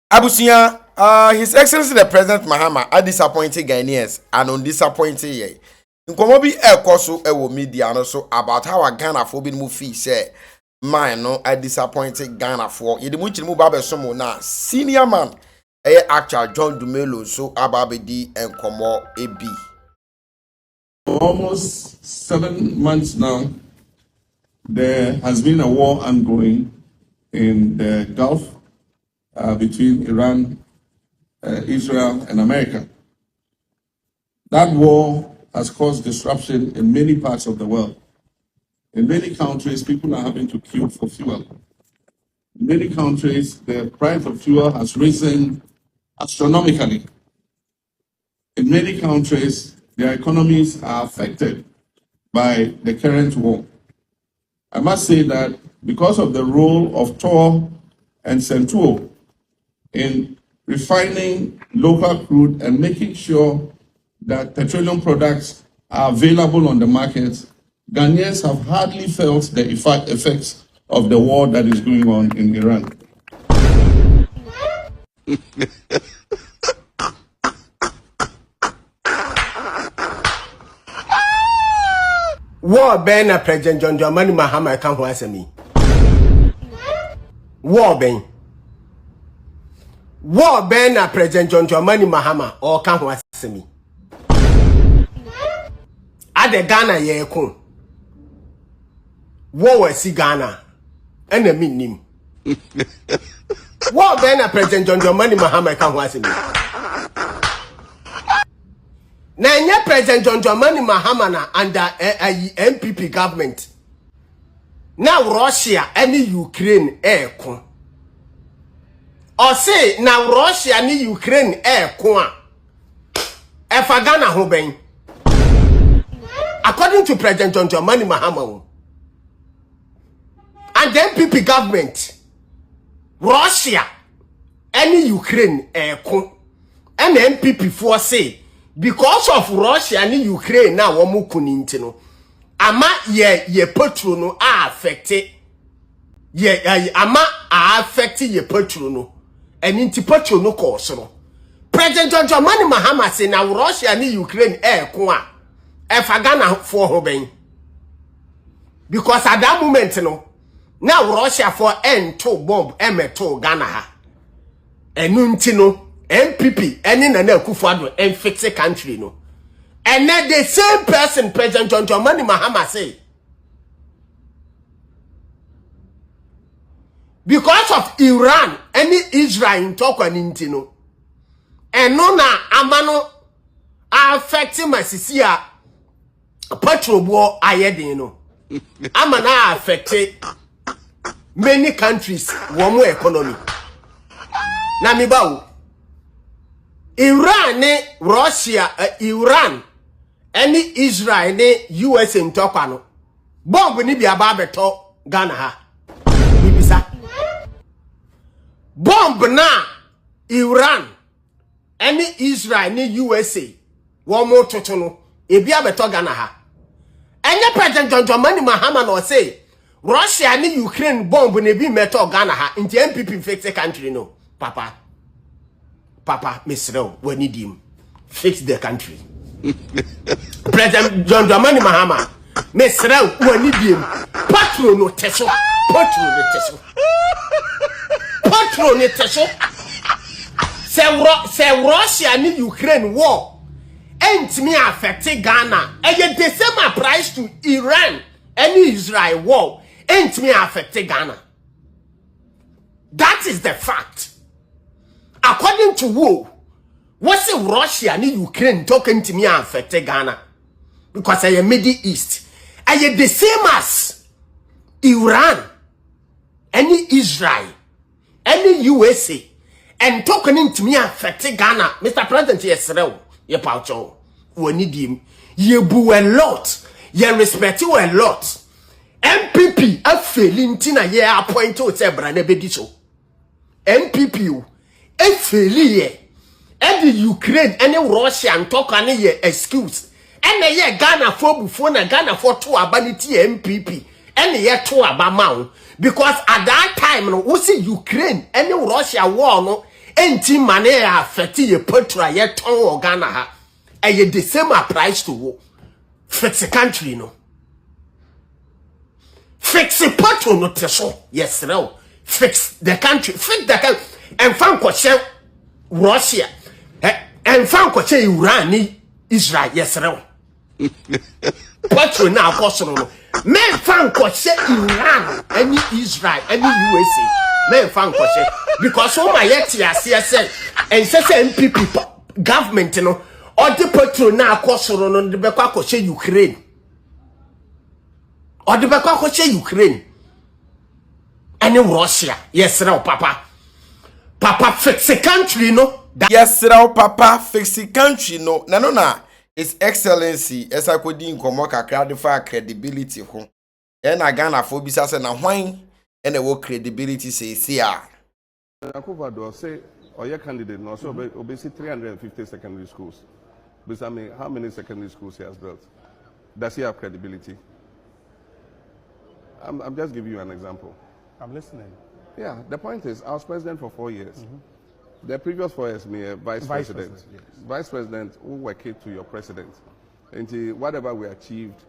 Abusia, His Excellency the President Mahama are disappointed Ghanaians and undisappointed ye. Nkomo bi ekoso ewo media no so about how a Ghana for bin move fee say man no I disappointed Ghana for. Ye de mu chiri mu ba be somo na senior man actual John Dumelo so ababedi enkomo ebi. Almost 7 months now, there has been a war ongoing in the Gulf between Iran, Israel, and America. That war has caused disruption in many parts of the world. In many countries, people are having to queue for fuel. In many countries, the price of fuel has risen astronomically. In many countries, their economies are affected by the current war. I must say that because of the role of T0ld and Central in refining local crude and making sure that petroleum products are available on the markets, Ghanaians have hardly felt the effects of the war that is going on in Iran. War ben na President John Dramani Mahama kan ho asemi. War ben na President John Dramani Mahama o kan ho asemi. Ade Ghana ye ko. War wasi Ghana ena minnim. War ben na President John Dramani Mahama kan ho asemi. Na nye President John Dramani Mahama na under MPP government. Now Russia any Ukraine ko. Or say now Russia any Ukraine ko a. Efa Ghana ho ben. According to President John Dramani Mahama and the MPP government, Russia any Ukraine ko. And MPP for say because of Russia and Ukraine now womu kuninti no ama ye petrol no affected ye ama affected ye petrol no and inti petrol no course no President John Dramani Mahama say na Russia and Ukraine ko a efa Ghana for ho ben because at that moment no now Russia for end to bomb emeto Ghana ha enunti no MPP any Nana Akufo-Addo and fix a country no. And then the same person President John Dramani Mahama say because of Iran any Israel in talk on intino and no na amano affecting my sisia petrol war ayedin no amana affected many countries one more economy na mi bawo Iran ni Russia Iran any Israel ni US in tokwa bomb ni bia ba beto Ghana ha bibisa bomb na Iran any Israel ni USA wo mo toto no e bia beto Ghana ha enye President John Dramani Mahama no say Russia ni Ukraine bomb ni bi meto Ghana ha nti MPP fix a country no Papa, Mr. we need him. Fix the country. President John Dramani Mahama, Mr. we need him. Patron no teso. Patron no teso. Se Russia and Ukraine war. Ain't me affected Ghana. And yet the same price to Iran and Israel war. Ain't me affected Ghana. That is the fact. According to who, what's it Russia and Ukraine talking to me and affect Ghana? Because I am Middle East. I am the same as Iran, any Israel, any USA, and talking to me and affect Ghana. Mr. President, yes, you paucho, we need him. You boo a lot, you respect you a lot. MPP, a failing tina ye appoint to Zebra Nebediso. MPP. Efeli and the Ukraine and the Russia and talk any excuse and the year Ghana for before na Ghana for two abanity MPP and the year two abamount because at that time no we see Ukraine and the Russia war no enti mane affect ye petrol ye ton Ghana ha. Eye the same price to wo. Fix the country no. Fix the petrol no teso. Yes no. Fix the country. Fix the country. And fan kwache Russia. And fan kwache Iran ni Israel. Yes no. Petrol na akoso no. Men fan kwache Iran any Israel any USA. Men fan kwache because all my yet say and say MPP government no or the petrol na akoso no the bekwa kwache Ukraine. Or the bekwa kwache Ukraine. Any Russia. Yes no papa. Papa fix the country no. Yes sir, papa fix the country no. Na His Excellency esa kwedi nkomo kakra de fa credibility ho. E na Ghana fo bisa se na hwan e na wo credibility say a. Akufo-Addo say oye candidate no so obesi 350 secondary schools. But I mean, how many secondary schools he has built? Does he have credibility? I'm just giving you an example. I'm listening. Yeah, the point is, I was president for 4 years. The previous 4 years, me vice president. Yes. Vice president who worked to your president. And whatever we achieved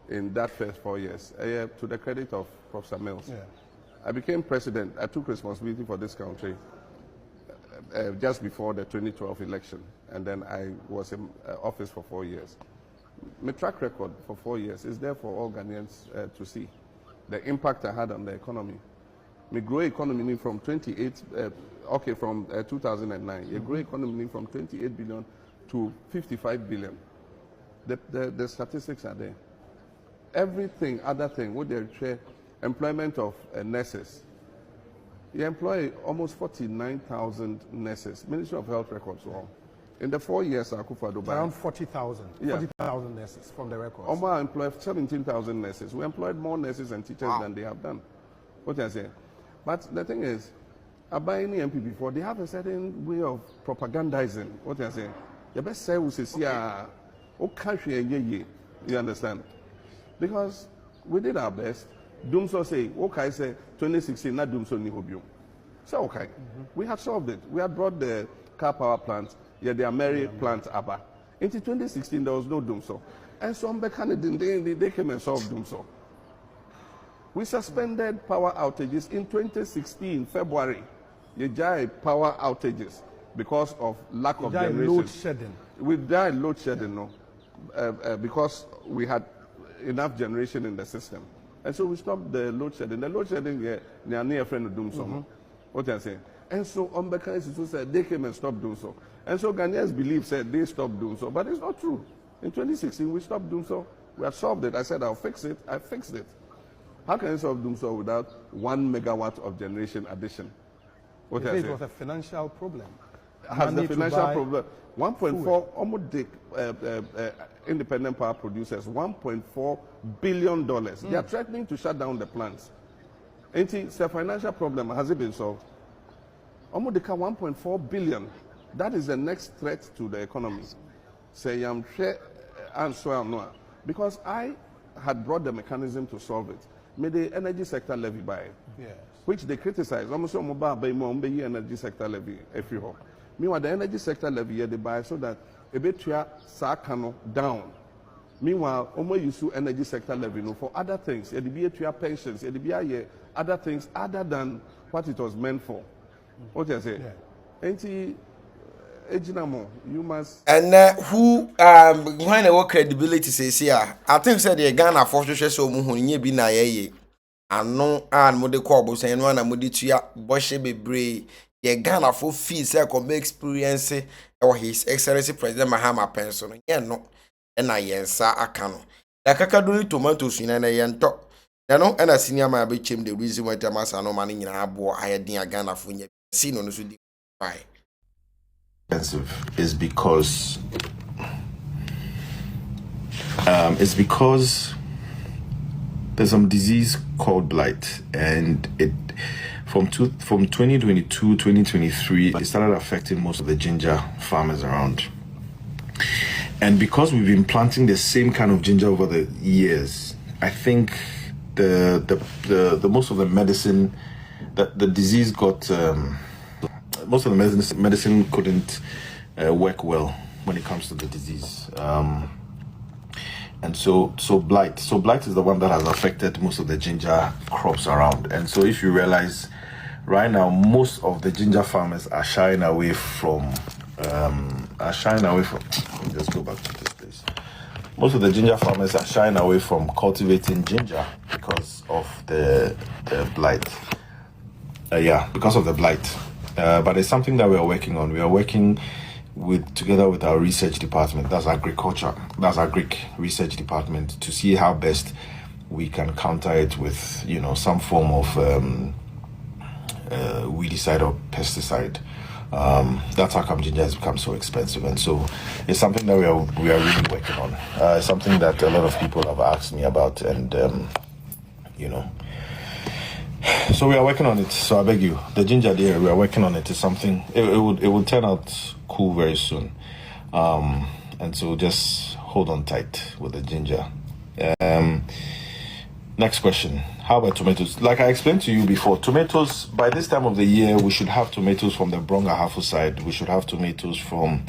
in that first 4 years, to the credit of Professor Mills. Yeah. I became president. I took responsibility for this country just before the 2012 election. And then I was in office for 4 years. My track record for 4 years is there for all Ghanaians to see. The impact I had on the economy. We grow economy from 2009. You grow economy from 28 billion to 55 billion. The statistics are there. Everything, other thing, what they share, employment of nurses. You employ almost 49,000 nurses. Ministry of Health records all. In the 4 years, Akufo-Addo Around 40,000. Yeah. 40,000 nurses from the records. Omar employed 17,000 nurses. We employed more nurses and teachers than they have done. What I say? But the thing is, about any MP before, they have a certain way of propagandizing. What I say? The best say we see country you understand? Because we did our best. Dumso say, okay, say 2016, not Dumso ni hobium. So okay, we had solved it. We had brought the car power plant, the Ameri plant Abba. Into 2016, there was no Dumso. And some Canadians, they came and solved Dumso. We suspended power outages in 2016, February. You died power outages because of lack of generation. Load shedding. We died load shedding, no, because we had enough generation in the system. And so we stopped the load shedding. The load shedding, yeah, near friend of doing so. What I'm saying. And so Ombeka Institute said they came and stopped doing so. And so Ghanaians believe said they stopped doing so, but it's not true. In 2016, we stopped doing so. We have solved it. I said I'll fix it. I fixed it. How can you solve doing so without 1 megawatt of generation addition? What It was a financial problem. Has the financial problem? 1.4 almost independent power producers, $1.4 billion. They are threatening to shut down the plants. It's a financial problem. Has it been solved? Almost 1.4 billion. That is the next threat to the economy. Say I'm sure answer no. Because I had brought the mechanism to solve it. Made the energy sector levy by it. Yes. Which they criticize. Almost energy sector levy every home. Meanwhile, the energy sector levy they buy so that a bit sakano down. Meanwhile, you use energy sector levy for other things. It be pensions, it be other things other than what it was meant for. What I say? You must. And who when the credibility says here, I think said the Ghana for so muhunye bi na ye. Ano and mo de call say no na mo de tua boshe bebre. The Ghana for fee say come experience or His Excellency President Mahama pension. Yeah no. And I yensa akano. The kakaduri tomatoes in na yento. No and a senior man be chim the reason why Tamasa no money in a boy I had near Ghana for ye. See no so why. Is because there's some disease called blight, and it from 2022 2023 it started affecting most of the ginger farmers around. And because we've been planting the same kind of ginger over the years, I think the most of the medicine that the disease got medicine couldn't work well when it comes to the disease. And so blight is the one that has affected most of the ginger crops around. And so if you realize right now, most of the ginger farmers are shying away from let me just go back to this place. Most of the ginger farmers are shying away from cultivating ginger because of the blight. Because of the blight. But it's something that we are working on. We are working together with our research department. That's our Greek research department, to see how best we can counter it with, some form of weedicide or pesticide. That's how come ginger has become so expensive, and so it's something that we are really working on. It's something that a lot of people have asked me about, and so we are working on it. So I beg you, the ginger there, we are working on it. Is something it will turn out cool very soon, and so just hold on tight with the ginger. Next question. How about tomatoes? Like I explained to you before, tomatoes, by this time of the year, we should have tomatoes from the Bronga-Hafo side. We should have tomatoes from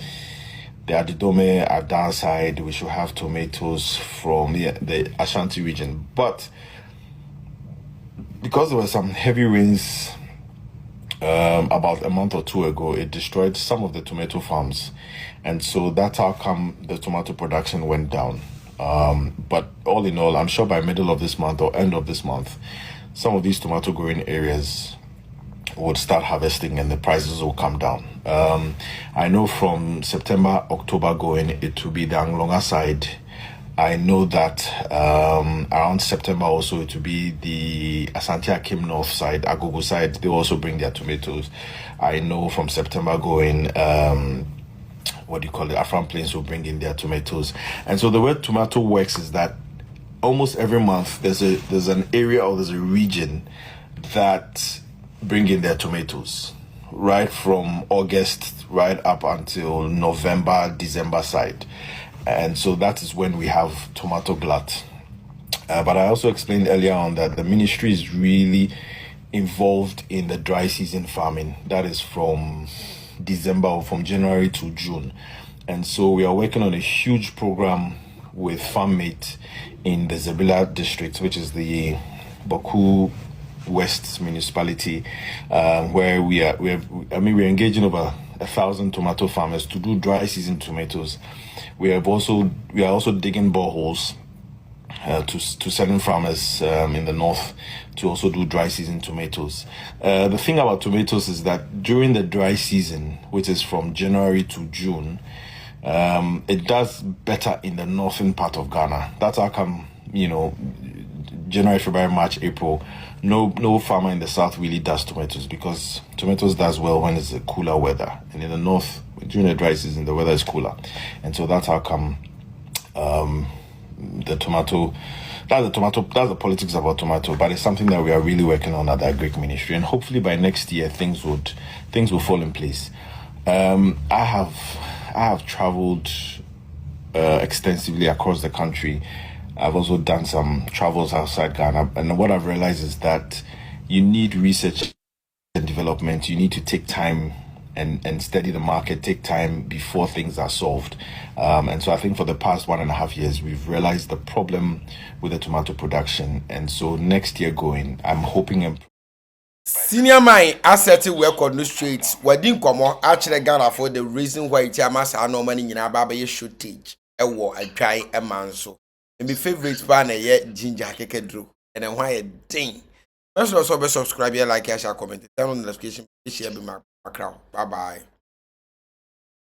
the Adidome, Adan side. We should have tomatoes from the Ashanti region. But because there were some heavy rains about a month or two ago, it destroyed some of the tomato farms. And so that's how come the tomato production went down. But all in all, I'm sure by middle of this month or end of this month, some of these tomato growing areas would start harvesting and the prices will come down. I know from September, October going, it will be the Anglonga side. I know that around September also it will be the Asante Akim North side, Agogo side. They also bring their tomatoes. I know from September going, Afram Plains will bring in their tomatoes. And so the way tomato works is that almost every month there's an area or there's a region that bring in their tomatoes, right from August right up until November, December side. And so that is when we have tomato glut. But I also explained earlier on that the ministry is really involved in the dry season farming. That is from December or from January to June. And so we are working on a huge program with FarmMate in the Zebila district, which is the Boku West municipality, where we're engaging over 1,000 tomato farmers to do dry season tomatoes. We are also digging boreholes to certain farmers in the north to also do dry season tomatoes. The thing about tomatoes is that during the dry season, which is from January to June, it does better in the northern part of Ghana. That's how come, January, February, March, April, no farmer in the south really does tomatoes, because tomatoes does well when it's a cooler weather. And in the north, during the dry season, the weather is cooler. And so that's how come that's the politics about tomato, but it's something that we are really working on at the Greek ministry, and hopefully by next year things will fall in place. I have traveled extensively across the country. I've also done some travels outside Ghana, and what I've realized is that you need research and development. You need to take time and study the market, take time before things are solved. And so I think for the past 1.5 years, we've realized the problem with the tomato production. And so next year going, I'm hoping senior man asset work on the streets. We didn't come on actually Ghana for the reason why it's a mass no money in a shortage. A war I try a man so. And my favorite banner yet ginger cake drew. And then why a ding. First also subscribe, like, share, comment, turn on the notification, share, be my crowd. Bye bye.